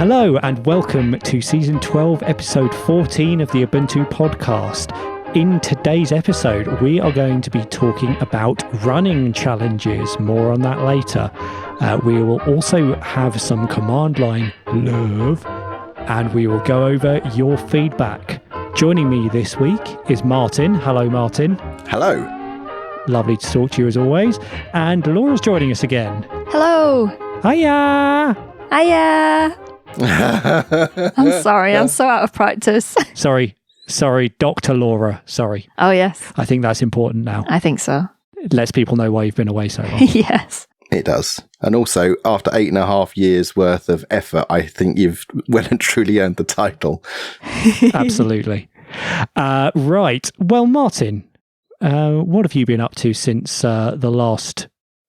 Hello and welcome to Season 12, Episode 14 of the Ubuntu podcast. In today's episode, we are going to be talking about running challenges. More on that later. We will also have some command line love, and we will go over your feedback. Joining me this week is Martin. Hello, Martin. Hello. Lovely to talk to you as always. And Laura's joining us again. Hello. Hiya. Hiya. I'm sorry, I'm so out of practice. Sorry, Dr. Laura, sorry. Oh, yes. I think that's important now. I think so. It lets people know why you've been away so long. Yes. It does. And also, after 8.5 years worth of effort, I think you've well and truly earned the title. Absolutely. Right. Well, Martin, what have you been up to since the last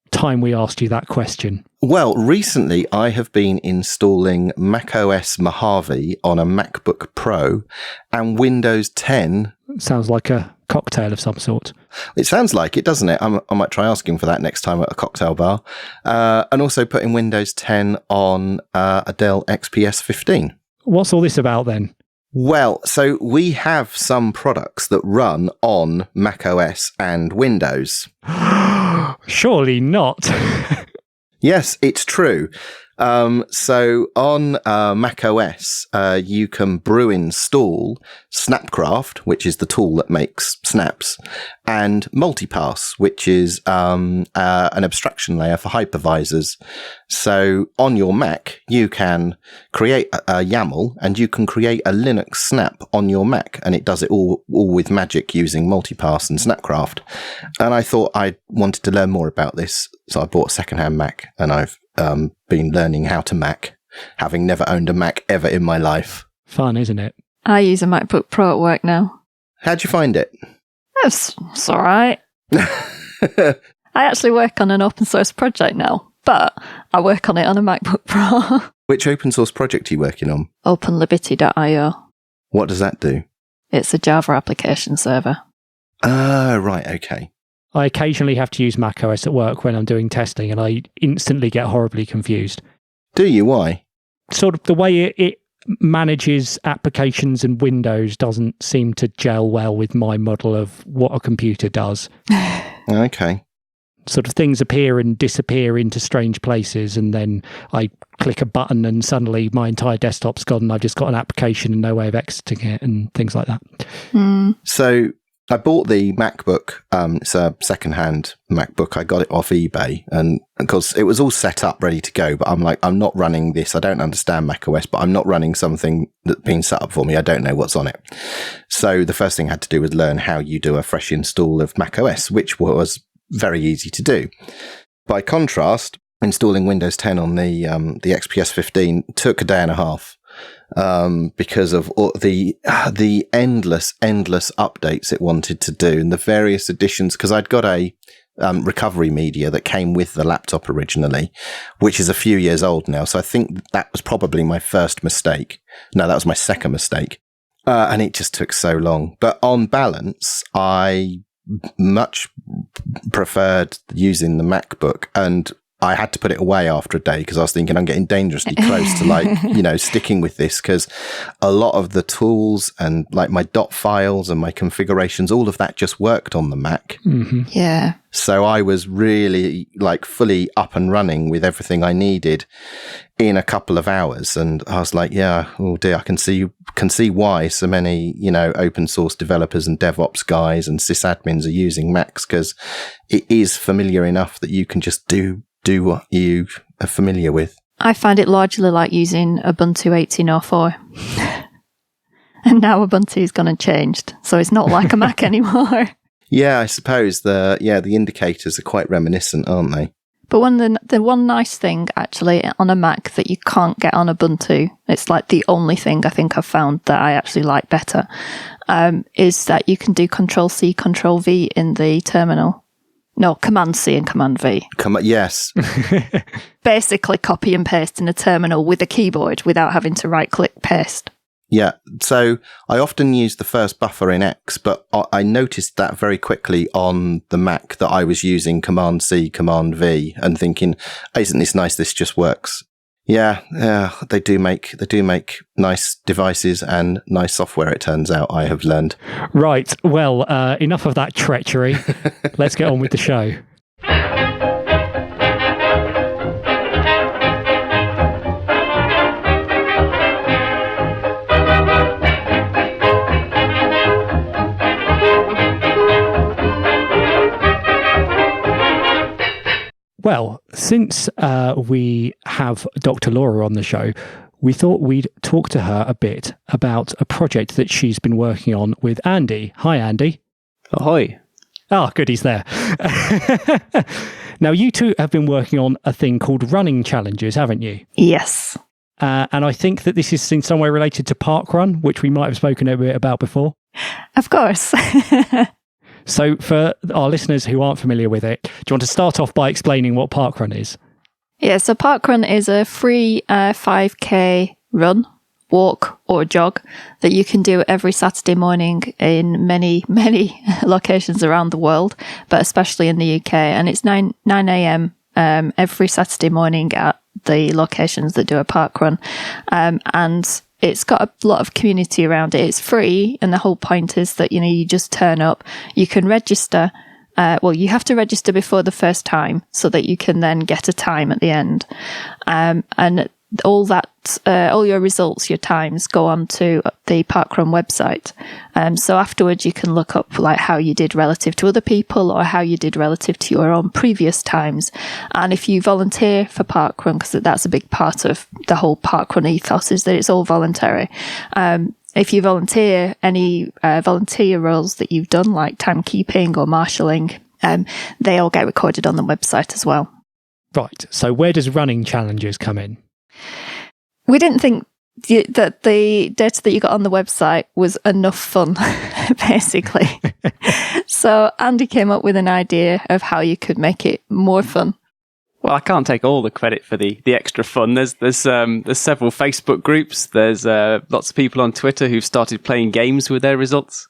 time we asked you that question? Well, recently I have been installing macOS Mojave on a MacBook Pro and Windows 10. Sounds like a cocktail of some sort. It sounds like it, doesn't it? I might try asking for that next time at a cocktail bar. And also putting Windows 10 on a Dell XPS 15. What's all this about then? Well, so we have some products that run on macOS and Windows. Surely not. Yes, it's true. So on macOS, you can brew install Snapcraft, which is the tool that makes snaps, and Multipass, which is an abstraction layer for hypervisors. So on your Mac, you can create a YAML and you can create a Linux snap on your Mac, and it does it all with magic using Multipass and Snapcraft. And I thought I wanted to learn more about this, so I bought a secondhand Mac, and I've been learning how to Mac, having never owned a Mac ever in my life. Fun, isn't it? I use a MacBook Pro at work now. How'd you find it? It's all right. I actually work on an open source project now, but I work on it on a MacBook Pro. Which open source project are you working on? OpenLiberty.io. What does that do? It's a Java application server. Ah, right, okay. I occasionally have to use macOS at work when I'm doing testing, and I instantly get horribly confused. Do you? Why? Sort of the way it manages applications and Windows doesn't seem to gel well with my model of what a computer does. Okay. Sort of things appear and disappear into strange places, and then I click a button and suddenly my entire desktop's gone and I've just got an application and no way of exiting it and things like that. Mm. So I bought the MacBook. It's a second-hand MacBook. I got it off eBay, and because it was all set up, ready to go, but I'm like, I'm not running this. I don't understand macOS, but I'm not running something that's been set up for me. I don't know what's on it. So the first thing I had to do was learn how you do a fresh install of macOS, which was very easy to do. By contrast, installing Windows 10 on the XPS 15 took a day and a half. Because of all the endless updates it wanted to do and the various additions, because I'd got a recovery media that came with the laptop originally, which is a few years old now. So I think that was probably my first mistake. No, that was my second mistake. And it just took so long. But on balance, I much preferred using the MacBook, and I had to put it away after a day because I was thinking I'm getting dangerously close to sticking with this, because a lot of the tools and like my dot files and my configurations, all of that just worked on the Mac. Mm-hmm. Yeah. So I was really like fully up and running with everything I needed in a couple of hours. And I was like, yeah, oh dear, I can see why so many, open source developers and DevOps guys and sysadmins are using Macs, because it is familiar enough that you can just do what you are familiar with. I find it largely like using Ubuntu 18.04. And now Ubuntu's gone and changed, so it's not like a Mac anymore. Yeah, I suppose the indicators are quite reminiscent, aren't they? But the one nice thing actually on a Mac that you can't get on Ubuntu, it's like the only thing I think I've found that I actually like better, is that you can do Control-C, Control-V in the terminal. No, Command-C and Command-V. Yes. Basically copy and paste in a terminal with a keyboard without having to right-click paste. Yeah, so I often use the first buffer in X, but I noticed that very quickly on the Mac that I was using Command-C, Command-V, and thinking, isn't this nice? This just works. Yeah, they do make nice devices and nice software. It turns out, I have learned. Right. Well, enough of that treachery. Let's get on with the show. Well, since we have Dr. Laura on the show, we thought we'd talk to her a bit about a project that she's been working on with Andy. Hi, Andy. Ahoy. Oh, good, he's there. Now, you two have been working on a thing called running challenges, haven't you? Yes. And I think that this is in some way related to Parkrun, which we might have spoken a bit about before. Of course. So for our listeners who aren't familiar with it, do you want to start off by explaining what Parkrun is? Yeah, so Parkrun is a free 5K run, walk or jog that you can do every Saturday morning in many, many locations around the world, but especially in the UK. And it's 9 a.m. Every Saturday morning at the locations that do a parkrun. And it's got a lot of community around it. It's free, and the whole point is that, you just turn up. You can register. You have to register before the first time so that you can then get a time at the end. And all your results, your times, go on to the Parkrun website. So afterwards, you can look up like how you did relative to other people or how you did relative to your own previous times. And if you volunteer for Parkrun, because that's a big part of the whole Parkrun ethos, is that it's all voluntary. If you volunteer, any volunteer roles that you've done, like timekeeping or marshalling, they all get recorded on the website as well. Right. So where does running challenges come in? We didn't think that the data that you got on the website was enough fun, basically. So Andy came up with an idea of how you could make it more fun. Well, I can't take all the credit for the extra fun. There's several Facebook groups. There's lots of people on Twitter who've started playing games with their results.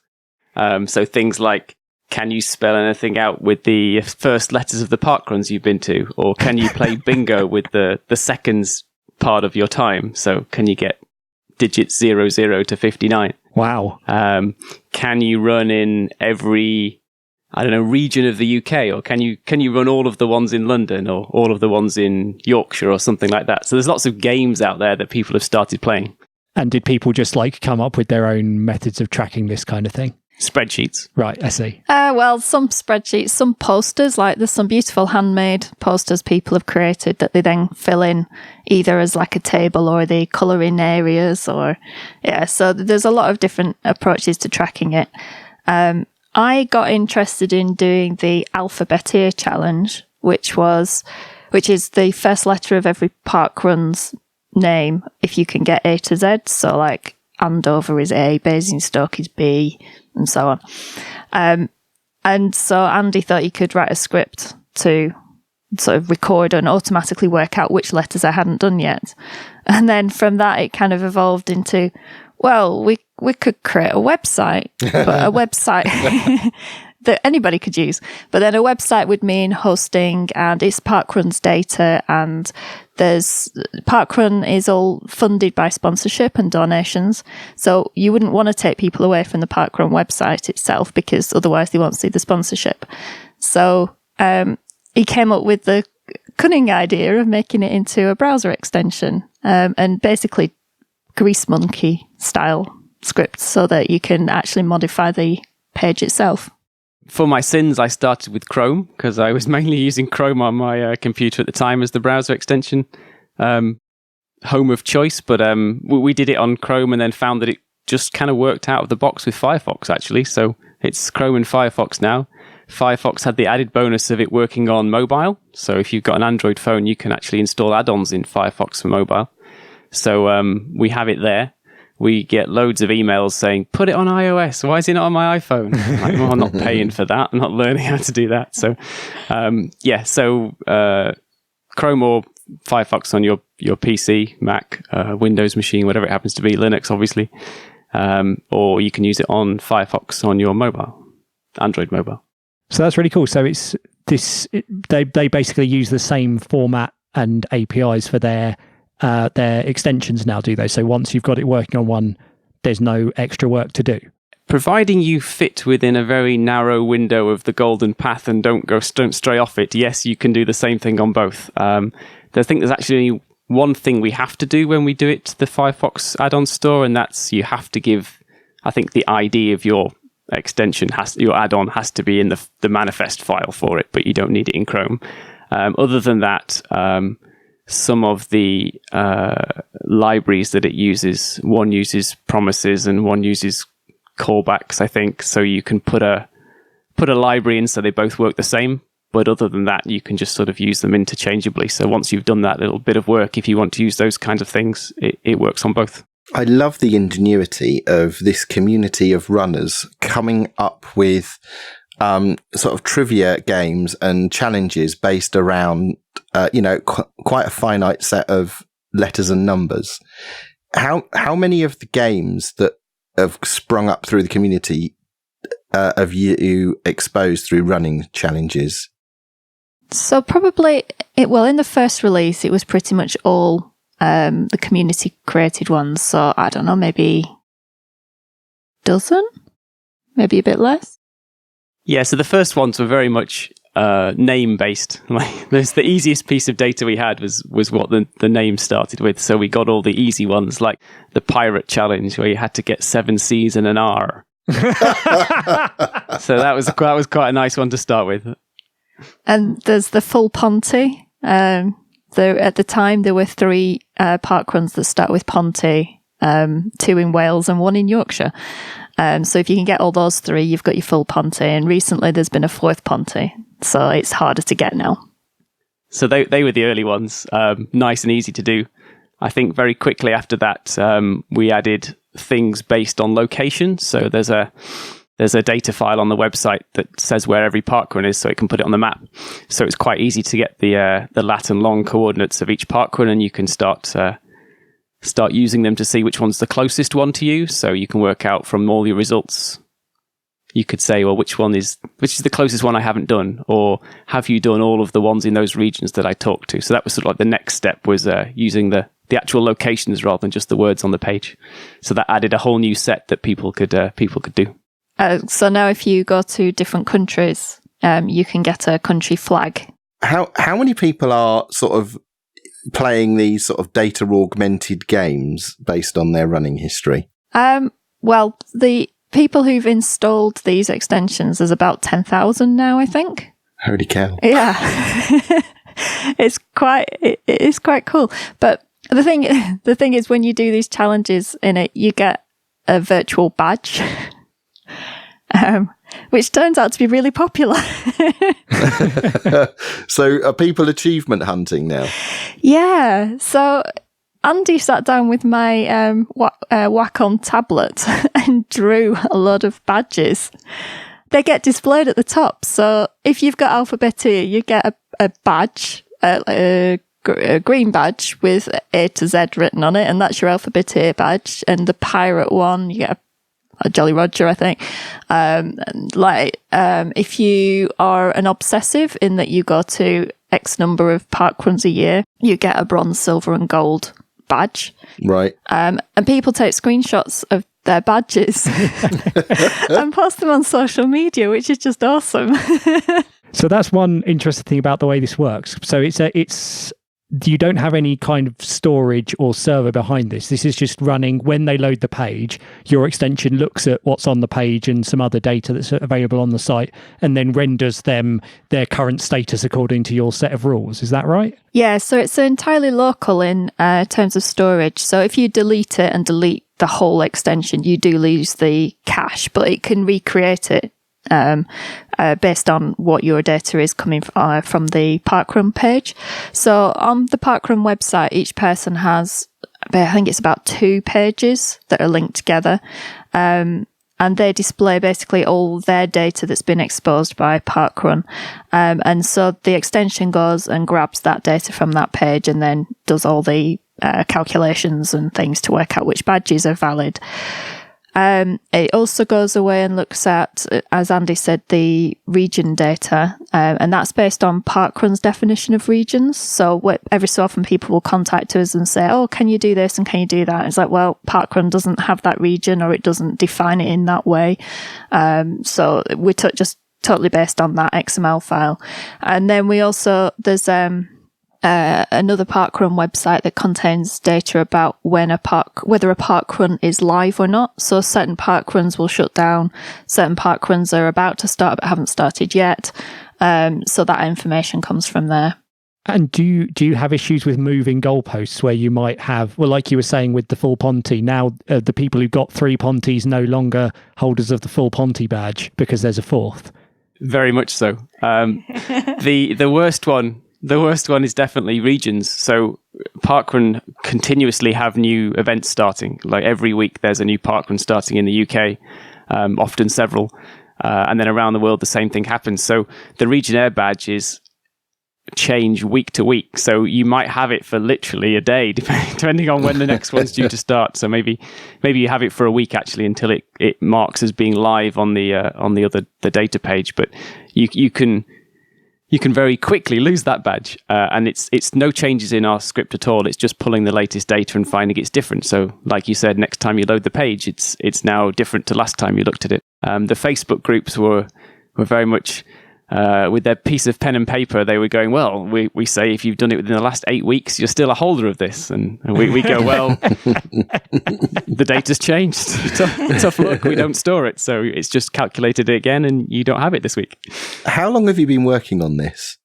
So things like, can you spell anything out with the first letters of the parkruns you've been to? Or can you play bingo with the seconds part of your time? So can you get digits 00 to 59? Wow. Can you run in every, region of the UK? Or can you run all of the ones in London or all of the ones in Yorkshire or something like that? So there's lots of games out there that people have started playing. And did people just come up with their own methods of tracking this kind of thing? Spreadsheets. Right, I see. Some spreadsheets, some posters, there's some beautiful handmade posters people have created that they then fill in either as a table or they colour in areas so there's a lot of different approaches to tracking it. I got interested in doing the Alphabetia challenge, which is the first letter of every parkrun's name if you can get A to Z. So Andover is A, Basingstoke is B, and so on. And so Andy thought he could write a script to sort of record and automatically work out which letters I hadn't done yet. And then from that, it kind of evolved into, we could create a website, but a website that anybody could use. But then a website would mean hosting, and it's Parkrun's data, and Parkrun is all funded by sponsorship and donations. So you wouldn't want to take people away from the Parkrun website itself, because otherwise they won't see the sponsorship. So he came up with the cunning idea of making it into a browser extension, and basically Grease Monkey style script so that you can actually modify the page itself. For my sins, I started with Chrome because I was mainly using Chrome on my computer at the time as the browser extension home of choice. But we did it on Chrome and then found that it just kind of worked out of the box with Firefox, actually. So it's Chrome and Firefox now. Firefox had the added bonus of it working on mobile. So if you've got an Android phone, you can actually install add-ons in Firefox for mobile. So we have it there. We get loads of emails saying, put it on iOS. Why is it not on my iPhone? I'm not paying for that. I'm not learning how to do that. So, Chrome or Firefox on your PC, Mac, Windows machine, whatever it happens to be, Linux, obviously. Or you can use it on Firefox on your mobile, Android mobile. So that's really cool. So they basically use the same format and APIs for their their extensions now, do they? So once you've got it working on one, there's no extra work to do. Providing you fit within a very narrow window of the golden path and don't stray off it, yes, you can do the same thing on both. I think there's actually one thing we have to do when we do it to the Firefox add-on store, and that's you have to give, I think, the ID of your extension, your add-on has to be in the manifest file for it, but you don't need it in Chrome. Other than that, some of the libraries that it uses, one uses promises and one uses callbacks, I think, so you can put a library in so they both work the same, but other than that you can just sort of use them interchangeably. So once you've done that little bit of work, if you want to use those kinds of things, it works on both. I love the ingenuity of this community of runners coming up with sort of trivia games and challenges based around quite a finite set of letters and numbers. How many of the games that have sprung up through the community have you exposed through running challenges? So probably, in the first release, it was pretty much all the community created ones. So I don't know, maybe dozen, maybe a bit less. Yeah, so the first ones were very much name based. Like, there's the easiest piece of data we had was what the name started with. So we got all the easy ones, like the pirate challenge, where you had to get 7 C's and an R. So that was quite a nice one to start with. And there's the full Ponty. At the time, there were 3 parkruns that start with Ponty, 2 in Wales and 1 in Yorkshire. So if you can get all those 3, you've got your full Ponty. And recently, there's been a 4th Ponty, so it's harder to get now. So they were the early ones, nice and easy to do. I think very quickly after that, we added things based on location. So there's a data file on the website that says where every parkrun is, so it can put it on the map. So it's quite easy to get the lat and long coordinates of each parkrun, and you can start using them to see which one's the closest one to you. So you can work out from all your results. You could say, well, which is the closest one I haven't done, or have you done all of the ones in those regions that I talked to? So that was sort of like the next step, was using the actual locations rather than just the words on the page. So that added a whole new set that people could do. So now if you go to different countries, you can get a country flag. How many people are sort of playing these sort of data augmented games based on their running history? Well, the people who've installed these extensions is about 10,000 now, I think. Holy cow. Yeah. It's quite cool. But the thing is, when you do these challenges in it, you get a virtual badge. Which turns out to be really popular. So are people achievement hunting now? Yeah. So Andy sat down with my Wacom tablet and drew a lot of badges. They get displayed at the top. So if you've got Alphabet E, you get a badge, a green badge with A to Z written on it, and that's your Alphabet A badge. And the pirate one, you get a Jolly Roger, I think. If you are an obsessive, in that you go to X number of parkruns a year, you get a bronze, silver and gold badge. Right. And people take screenshots of their badges and post them on social media, which is just awesome. So that's one interesting thing about the way this works. So you don't have any kind of storage or server behind this. This is just running when they load the page. Your extension looks at what's on the page and some other data that's available on the site, and then renders them their current status according to your set of rules. Is that right? Yeah, so it's entirely local in terms of storage. So if you delete it and delete the whole extension, you do lose the cache, but it can recreate it based on what your data is coming from the Parkrun page. So on the Parkrun website, each person has, I think it's about 2 pages that are linked together. And they display basically all their data that's been exposed by Parkrun. And so the extension goes and grabs that data from that page and then does all the calculations and things to work out which badges are valid. It also goes away and looks at, as Andy said, the region data, and that's based on Parkrun's definition of regions. So every so often people will contact us and say, oh, can you do this and can you do that? And it's like, well, Parkrun doesn't have that region, or it doesn't define it in that way. So we're just totally based on that XML file. And then we also, there's another parkrun website that contains data about whether a parkrun is live or not. So certain parkruns will shut down, certain parkruns are about to start but haven't started yet. So that information comes from there. And do you have issues with moving goalposts where you might have, well, like you were saying with the full Ponty, now the people who got 3 Pontys no longer holders of the full Ponty badge because there's a 4th? Very much so. The worst one is definitely regions. So Parkrun continuously have new events starting. Like every week there's a new Parkrun starting in the UK, often several. And then around the world the same thing happens. So the Regionaire badges change week to week. So you might have it for literally a day, depending on when the next one's due to start. So maybe you have it for a week actually until it marks as being live on the data page. But you can very quickly lose that badge, and it's no changes in our script at all. It's just pulling the latest data and finding it's different. So, like you said, next time you load the page, it's now different to last time you looked at it. The Facebook groups were very much with their piece of pen and paper. They were going, well, we say if you've done it within the last 8 weeks, you're still a holder of this, and we go, well, the data's changed. Tough luck. We don't store it, so it's just calculated it again, and you don't have it this week. How long have you been working on this?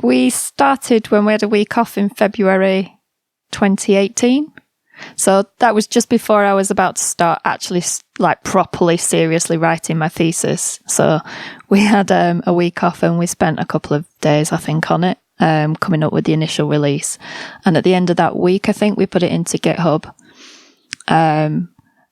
We started when we had a week off in February 2018. So that was just before I was about to start actually properly, seriously writing my thesis. So we had a week off and we spent a couple of days, I think, on it, coming up with the initial release. And at the end of that week, I think we put it into GitHub. And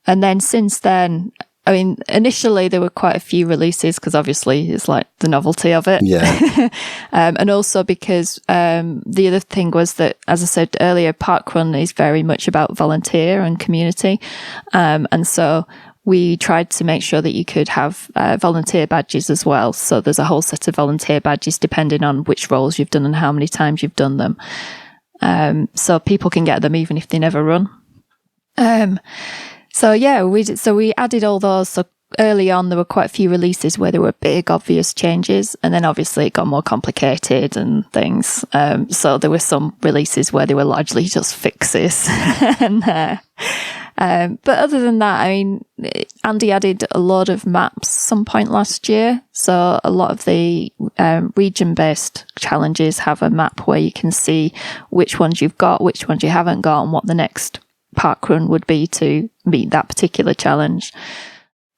then since then, I mean, initially there were quite a few releases because obviously it's like the novelty of it. Yeah. And also because the other thing was that, as I said earlier, Parkrun is very much about volunteer and community. And so we tried to make sure that you could have volunteer badges as well. So there's a whole set of volunteer badges depending on which roles you've done and how many times you've done them. So people can get them even if they never run. So yeah, we added all those. So early on, there were quite a few releases where there were big, obvious changes, and then obviously it got more complicated and things. So there were some releases where they were largely just fixes. But other than that, I mean, Andy added a lot of maps some point last year. So a lot of the region-based challenges have a map where you can see which ones you've got, which ones you haven't got, and what the next parkrun would be to meet that particular challenge.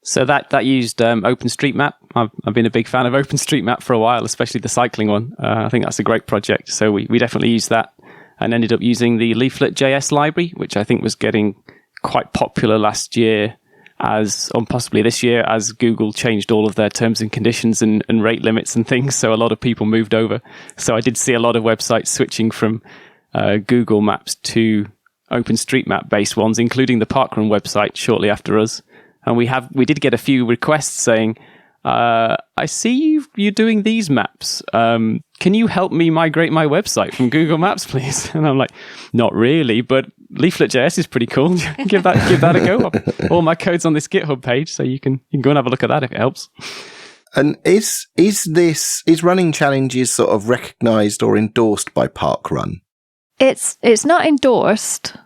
So that used OpenStreetMap. I've been a big fan of OpenStreetMap for a while, especially the cycling one. I think that's a great project. So we definitely used that and ended up using the Leaflet.js library, which I think was getting quite popular last year possibly this year as Google changed all of their terms and conditions and rate limits and things. So a lot of people moved over. So I did see a lot of websites switching from Google Maps to OpenStreetMap based ones, including the Parkrun website shortly after us. And we did get a few requests saying, I see you're doing these maps. Can you help me migrate my website from Google Maps, please? And I'm like, not really, but Leaflet.js is pretty cool. give that a go. All my code's on this GitHub page, so you can go and have a look at that if it helps. And is running challenges sort of recognised or endorsed by Parkrun? It's not endorsed.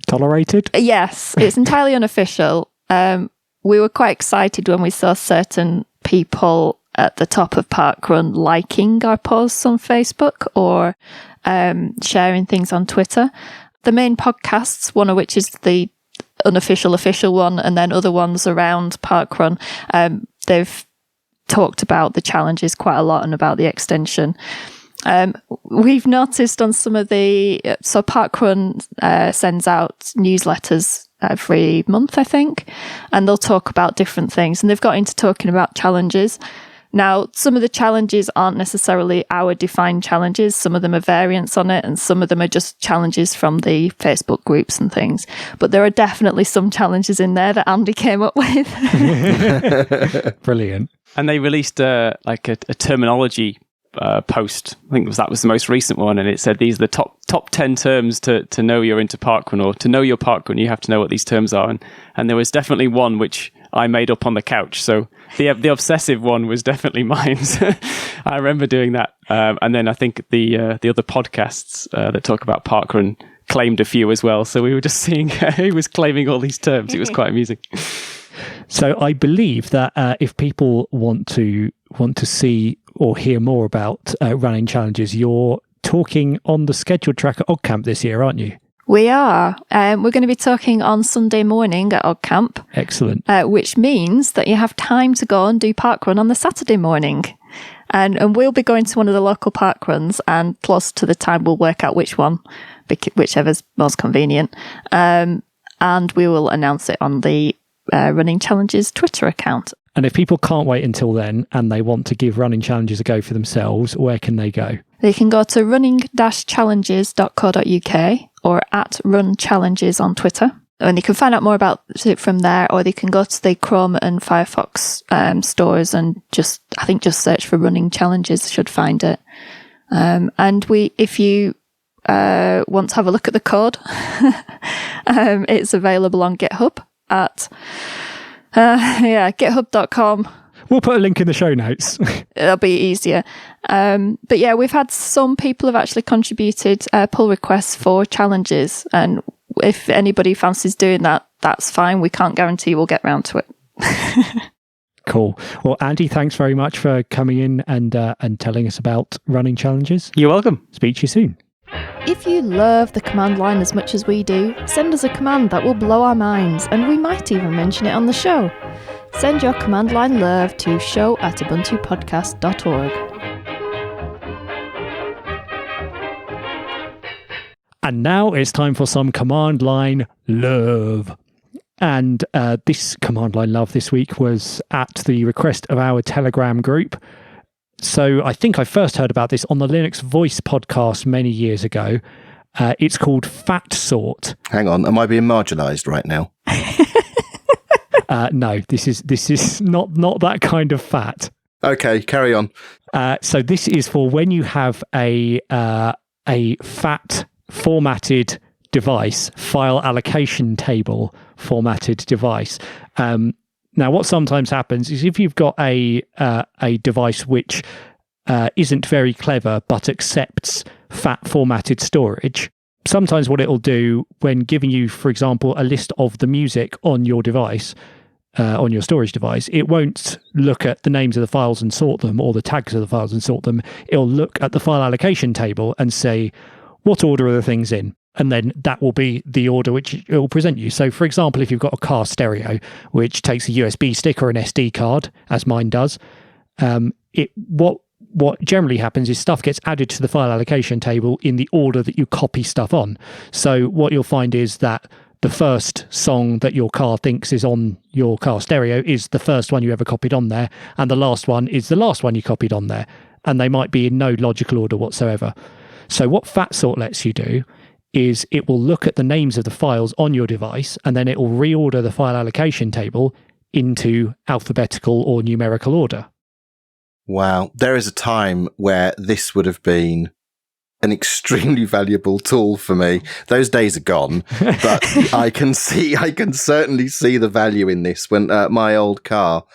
Tolerated? Yes, it's entirely unofficial. We were quite excited when we saw certain people at the top of Parkrun liking our posts on Facebook or sharing things on Twitter. The main podcasts, one of which is the unofficial official one, and then other ones around Parkrun, they've talked about the challenges quite a lot and about the extension. We've noticed on some of so Parkrun sends out newsletters every month, I think, and they'll talk about different things. And they've got into talking about challenges. Now, some of the challenges aren't necessarily our defined challenges. Some of them are variants on it, and some of them are just challenges from the Facebook groups and things. But there are definitely some challenges in there that Andy came up with. Brilliant. And they released a terminology post. I think that was the most recent one, and it said these are the top 10 terms to know you're into parkrun, or to know your parkrun, you have to know what these terms are. And there was definitely one which I made up on the couch. So the obsessive one was definitely mine. I remember doing that. And then I think the other podcasts that talk about parkrun claimed a few as well. So we were just seeing who was claiming all these terms. It was quite amusing. So I believe that if people want to see or hear more about running challenges, you're talking on the scheduled track at OggCamp this year, aren't you? We are. We're going to be talking on Sunday morning at OggCamp. Excellent. Which means that you have time to go and do parkrun on the Saturday morning. And we'll be going to one of the local parkruns, and close to the time we'll work out which one, whichever's most convenient. And we will announce it on the Running Challenges Twitter account. And if people can't wait until then and they want to give Running Challenges a go for themselves, where can they go? They can go to running-challenges.co.uk or at Run Challenges on Twitter. And they can find out more about it from there, or they can go to the Chrome and Firefox stores and just search for Running Challenges, should find it. And if you want to have a look at the code, it's available on GitHub at github.com. We'll put a link in the show notes. It'll be easier. But yeah, we've had some people have actually contributed pull requests for challenges. And if anybody fancies doing that, that's fine. We can't guarantee we'll get round to it. Cool. Well, Andy, thanks very much for coming in and telling us about running challenges. You're welcome. Speak to you soon. If you love the command line as much as we do, send us a command that will blow our minds, and we might even mention it on the show. Send your command line love to show@ubuntupodcast.org. And now it's time for some command line love. And this command line love this week was at the request of our Telegram group. So I think I first heard about this on the Linux Voice podcast many years ago. It's called Fat Sort. Hang on, am I being marginalised right now? No, this is not that kind of fat. Okay, carry on. So this is for when you have a fat formatted device, file allocation table formatted device. Now, what sometimes happens is if you've got a device which isn't very clever but accepts fat formatted storage, sometimes what it'll do when giving you, for example, a list of the music on your device, on your storage device, it won't look at the names of the files and sort them, or the tags of the files and sort them. It'll look at the file allocation table and say, what order are the things in? And then that will be the order which it will present you. So, for example, if you've got a car stereo, which takes a USB stick or an SD card, as mine does, what generally happens is stuff gets added to the file allocation table in the order that you copy stuff on. So what you'll find is that the first song that your car thinks is on your car stereo is the first one you ever copied on there, and the last one is the last one you copied on there. And they might be in no logical order whatsoever. So what Fat Sort lets you do is it will look at the names of the files on your device, and then it will reorder the file allocation table into alphabetical or numerical order. Wow. There is a time where this would have been an extremely valuable tool for me. Those days are gone, but I can certainly see the value in this. When my old car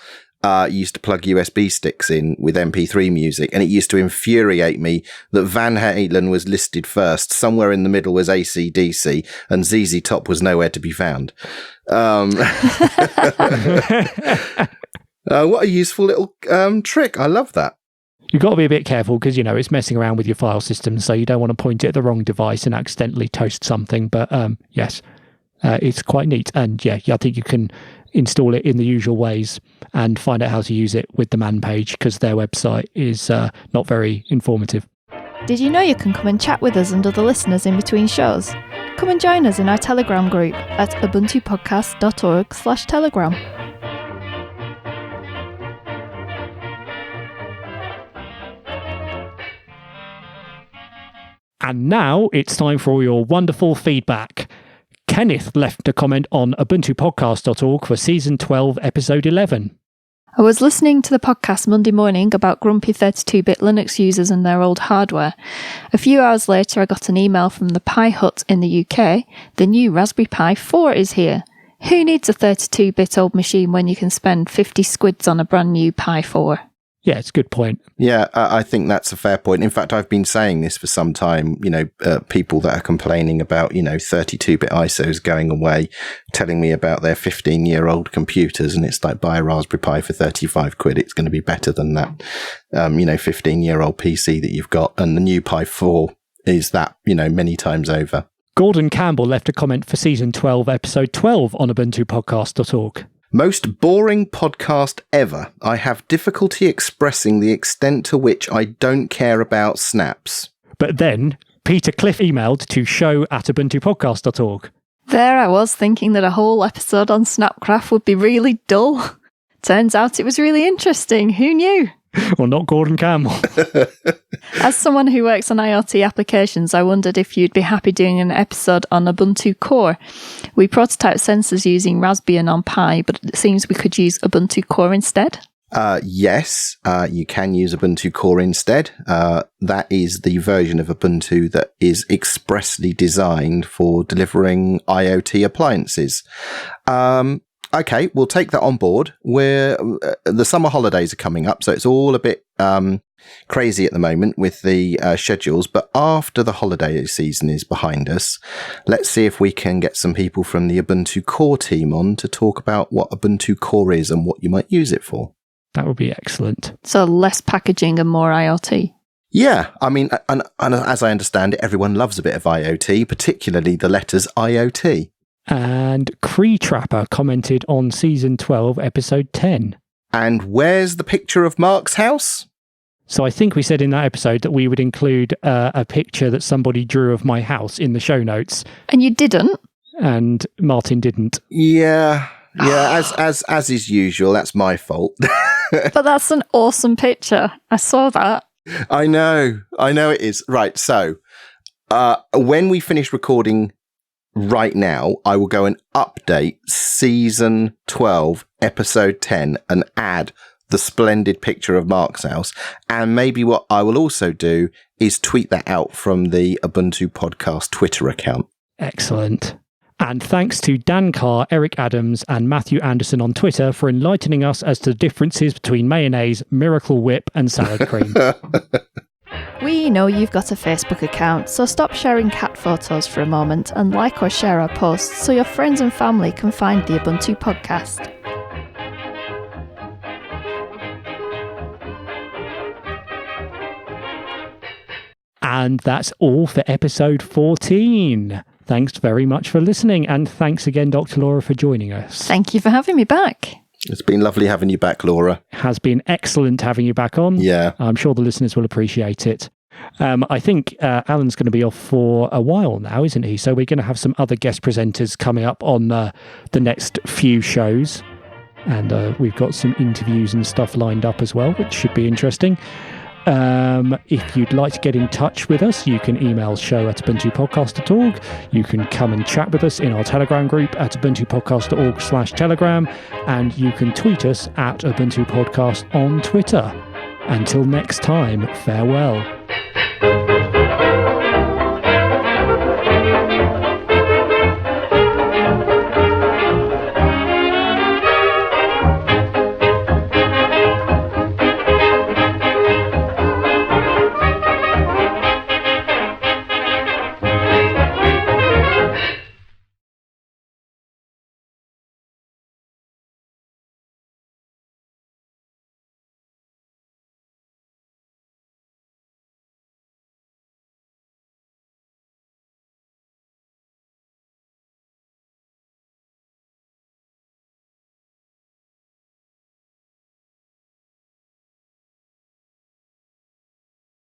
used to plug USB sticks in with MP3 music, and it used to infuriate me that Van Halen was listed first. Somewhere in the middle was AC/DC, and ZZ Top was nowhere to be found. What a useful little trick. I love that. You've got to be a bit careful because, it's messing around with your file system, so you don't want to point it at the wrong device and accidentally toast something. But yes, it's quite neat. And yeah, I think you can install it in the usual ways and find out how to use it with the man page, because their website is not very informative. Did you know you can come and chat with us and other listeners in between shows? Come and join us in our Telegram group at ubuntupodcast.org/telegram. And now it's time for all your wonderful feedback. Kenneth left a comment on ubuntupodcast.org for Season 12, Episode 11. I was listening to the podcast Monday morning about grumpy 32-bit Linux users and their old hardware. A few hours later, I got an email from the Pi Hut in the UK. The new Raspberry Pi 4 is here. Who needs a 32-bit old machine when you can spend 50 squids on a brand new Pi 4? Yeah, it's a good point. Yeah, I think that's a fair point. In fact, I've been saying this for some time, people that are complaining about, 32-bit ISOs going away, telling me about their 15-year-old computers, and it's like, buy a Raspberry Pi for 35 quid. It's going to be better than that, 15-year-old PC that you've got. And the new Pi 4 is that, many times over. Gordon Campbell left a comment for Season 12, Episode 12 on ubuntupodcast.org. Most boring podcast ever. I have difficulty expressing the extent to which I don't care about snaps. But then Peter Cliff emailed to show@ubuntupodcast.org. There I was thinking that a whole episode on Snapcraft would be really dull. Turns out it was really interesting. Who knew? Well, not Gordon Campbell. As someone who works on IoT applications, I wondered if you'd be happy doing an episode on Ubuntu Core. We prototype sensors using Raspbian on Pi, but it seems we could use Ubuntu Core instead. Yes, you can use Ubuntu Core instead. That is the version of Ubuntu that is expressly designed for delivering IoT appliances. Okay, we'll take that on board. The summer holidays are coming up, so it's all a bit crazy at the moment with the schedules. But after the holiday season is behind us, let's see if we can get some people from the Ubuntu Core team on to talk about what Ubuntu Core is and what you might use it for. That would be excellent. So less packaging and more IoT. Yeah, I mean, and as I understand it, everyone loves a bit of IoT, particularly the letters IoT. And Cree Trapper commented on Season 12, Episode 10. And where's the picture of Mark's house? So I think we said in that episode that we would include a picture that somebody drew of my house in the show notes. And you didn't? And Martin didn't. Yeah, as is usual, that's my fault. But that's an awesome picture. I saw that. I know it is. Right, so when we finish recording right now, I will go and update Season 12, Episode 10 and add the splendid picture of Mark's house. And maybe what I will also do is tweet that out from the Ubuntu Podcast Twitter account. Excellent. And thanks to Dan Carr, Eric Adams and Matthew Anderson on Twitter for enlightening us as to the differences between mayonnaise, Miracle Whip and salad cream. We know you've got a Facebook account, so stop sharing cat photos for a moment and like or share our posts so your friends and family can find the Ubuntu podcast. And that's all for episode 14. Thanks very much for listening, and thanks again, Dr. Laura, for joining us. Thank you for having me back. It's been lovely having you back, Laura. Has been excellent having you back on. Yeah. I'm sure the listeners will appreciate it. I think Alan's going to be off for a while now, isn't he? So we're going to have some other guest presenters coming up on the next few shows. And we've got some interviews and stuff lined up as well, which should be interesting. If you'd like to get in touch with us, you can email show@ubuntupodcast.org. You can come and chat with us in our Telegram group at ubuntupodcast.org/Telegram, and you can tweet us at Ubuntu Podcast on Twitter. Until next time, farewell.